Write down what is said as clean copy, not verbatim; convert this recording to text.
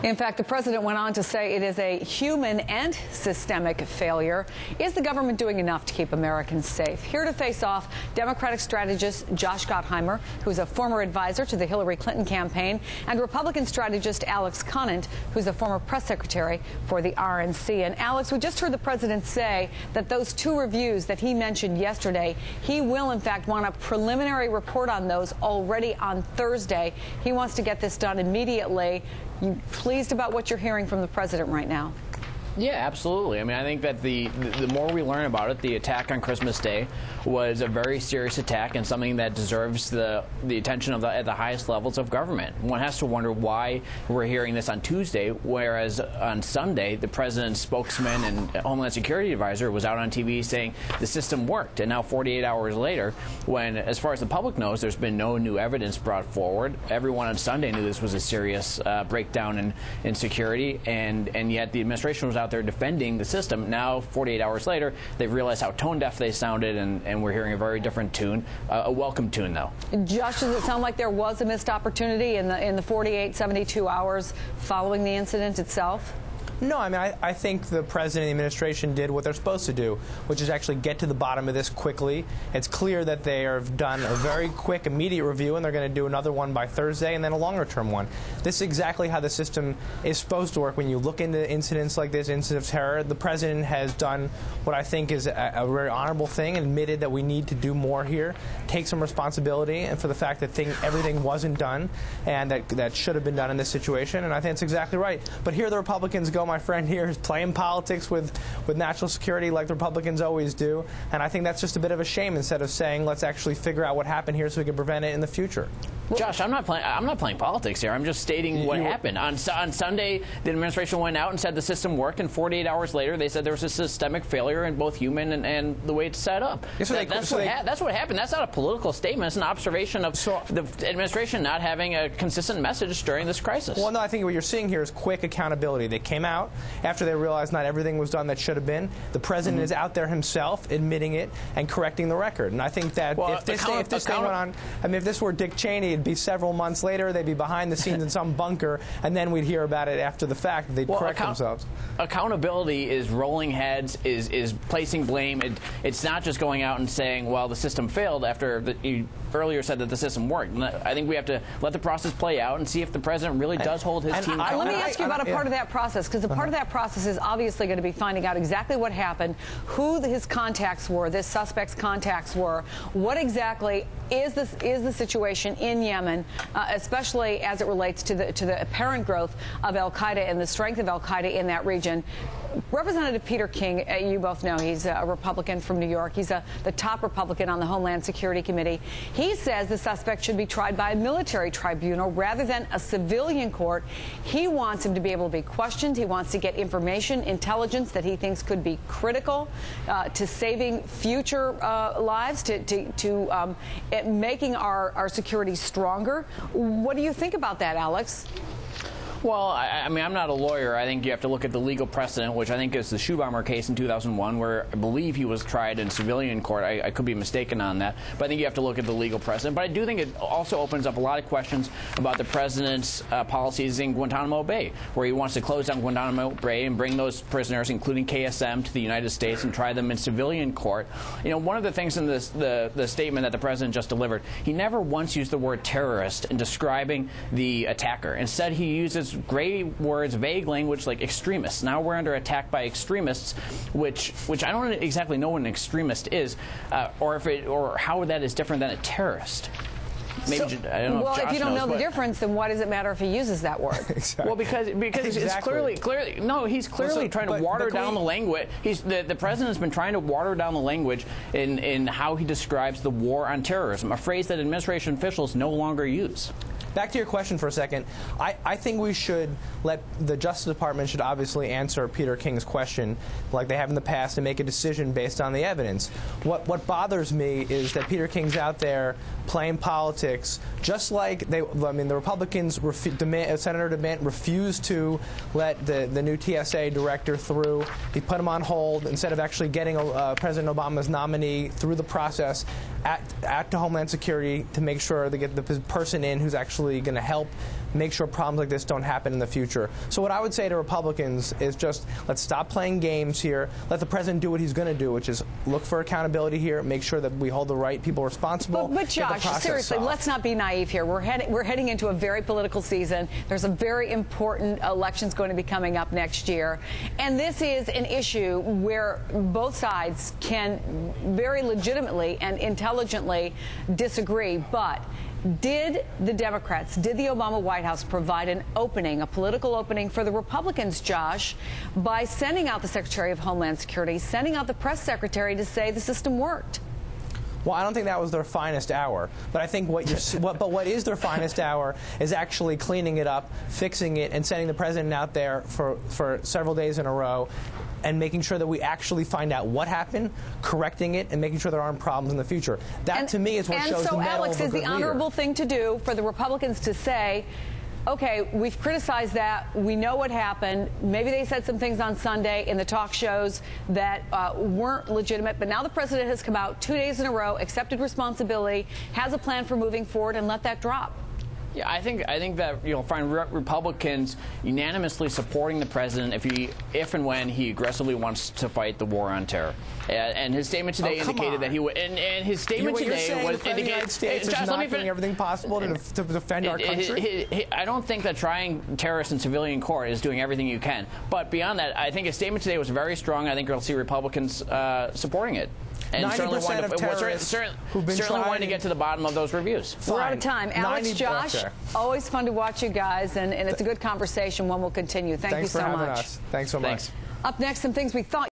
In fact, the president went on to say it is a human and systemic failure. Is the government doing enough to keep Americans safe? Here to face off, Democratic strategist Josh Gottheimer, who's a former advisor to the Hillary Clinton campaign, and Republican strategist Alex Conant, who's a former press secretary for the RNC. And Alex, we just heard the president say that those two reviews that he mentioned yesterday, he will in fact want a preliminary report on those already on Thursday. He wants to get this done immediately. You pleased about what you're hearing from the president right now? Yeah, absolutely. I mean, I think that the more we learn about it, the attack on Christmas Day was a very serious attack and something that deserves the attention of at the highest levels of government. One has to wonder why we're hearing this on Tuesday, whereas on Sunday, the president's spokesman and Homeland Security advisor was out on TV saying the system worked. And now 48 hours later, when, as far as the public knows, there's been no new evidence brought forward, everyone on Sunday knew this was a serious breakdown in security, and yet the administration was out there defending the system. Now, 48 hours later, they've realized how tone-deaf they sounded, and we're hearing a very different tune, a welcome tune, though. Josh, does it sound like there was a missed opportunity in the 48, 72 hours following the incident itself? No, I mean, I think the president and the administration did what they're supposed to do, which is actually get to the bottom of this quickly. It's clear that they have done a very quick, immediate review, and they're going to do another one by Thursday and then a longer-term one. This is exactly how the system is supposed to work. When you look into incidents like this, incident of terror, the president has done what I think is a very honorable thing, admitted that we need to do more here, take some responsibility and for the fact that everything wasn't done and that should have been done in this situation, and I think it's exactly right. But here the Republicans go. My friend here is playing politics with national security like the Republicans always do, and I think that's just a bit of a shame instead of saying let's actually figure out what happened here so we can prevent it in the future. Josh, I'm not playing politics here. I'm just stating what happened. On Sunday, the administration went out and said the system worked, and 48 hours later, they said there was a systemic failure in both human and the way it's set up. That's what happened. That's not a political statement. It's an observation of the administration not having a consistent message during this crisis. Well, no, I think what you're seeing here is quick accountability. They came out after they realized not everything was done that should have been. The president is out there himself admitting it and correcting the record. And I think that if this thing went on, I mean, if this were Dick Cheney, it'd be several months later. They'd be behind the scenes in some bunker, and then we'd hear about it after the fact. They'd correct themselves. Accountability is rolling heads, is placing blame. It's not just going out and saying, well, the system failed after you earlier said that the system worked. And I think we have to let the process play out and see if the president really does hold his team accountable. Let me ask you about a part of that process, because a part of that process is obviously going to be finding out exactly what happened, who his contacts were, this suspect's contacts were, what exactly is the situation in Yemen, especially as it relates to the apparent growth of al-Qaeda and the strength of al-Qaeda in that region. Representative Peter King, you both know he's a Republican from New York. He's the top Republican on the Homeland Security Committee. He says the suspect should be tried by a military tribunal rather than a civilian court. He wants him to be able to be questioned. He wants to get information, intelligence that he thinks could be critical to saving future lives, to making our security stronger. What do you think about that, Alex? Well, I mean, I'm not a lawyer. I think you have to look at the legal precedent, which I think is the shoe bomber case in 2001, where I believe he was tried in civilian court. I could be mistaken on that, but I think you have to look at the legal precedent. But I do think it also opens up a lot of questions about the president's policies in Guantanamo Bay, where he wants to close down Guantanamo Bay and bring those prisoners, including KSM, to the United States and try them in civilian court. You know, one of the things in the statement that the president just delivered, he never once used the word terrorist in describing the attacker. Instead, he uses gray words, vague language like extremists. Now we're under attack by extremists, which I don't exactly know what an extremist is, or how that is different than a terrorist. Maybe, I don't know. Well, if you don't know the difference, then why does it matter if he uses that word? Exactly. Well, because it's clearly he's clearly trying to water down the language. The president's been trying to water down the language in how he describes the war on terrorism, a phrase that administration officials no longer use. Back to your question for a second. I think we should let the Justice Department should obviously answer Peter King's question like they have in the past and make a decision based on the evidence. What bothers me is that Peter King's out there playing politics, just like the Republicans, Senator DeMint refused to let the new TSA director through. He put him on hold instead of actually getting President Obama's nominee through the process at Homeland Security to make sure they get the person in who's actually going to help make sure problems like this don't happen in the future. So what I would say to Republicans is just let's stop playing games here. Let the president do what he's going to do, which is look for accountability here, make sure that we hold the right people responsible. But Josh, seriously, let's not be naive here. We're heading into a very political season. There's a very important elections going to be coming up next year. And this is an issue where both sides can very legitimately and intelligently disagree. But did the Democrats, did the Obama White House provide an opening, a political opening for the Republicans, Josh, by sending out the Secretary of Homeland Security, sending out the press secretary to say the system worked? Well, I don't think that was their finest hour, but I think what is their finest hour is actually cleaning it up, fixing it, and sending the president out there for several days in a row, and making sure that we actually find out what happened, correcting it, and making sure there aren't problems in the future. That, to me, is what shows the mettle of a good leader. And so, Alex, is the honorable thing to do for the Republicans to say, okay, we've criticized that. We know what happened. Maybe they said some things on Sunday in the talk shows that weren't legitimate. But now the president has come out 2 days in a row, accepted responsibility, has a plan for moving forward, and let that drop. Yeah, I think that you'll find Republicans unanimously supporting the president if and when he aggressively wants to fight the war on terror. And his statement today indicated that he would. And his statement today was the United States is not doing everything possible to defend our country. I don't think that trying terrorists in civilian court is doing everything you can. But beyond that, I think his statement today was very strong. I think you'll see Republicans supporting it. And 90% of terrorists who've been certainly wanting to get to the bottom of those reviews. We're out of time. Alex, Josh, always fun to watch you guys, and it's a good conversation. One will continue. Thank you so much. Thanks for having us. Thanks so much. Up next, some things we thought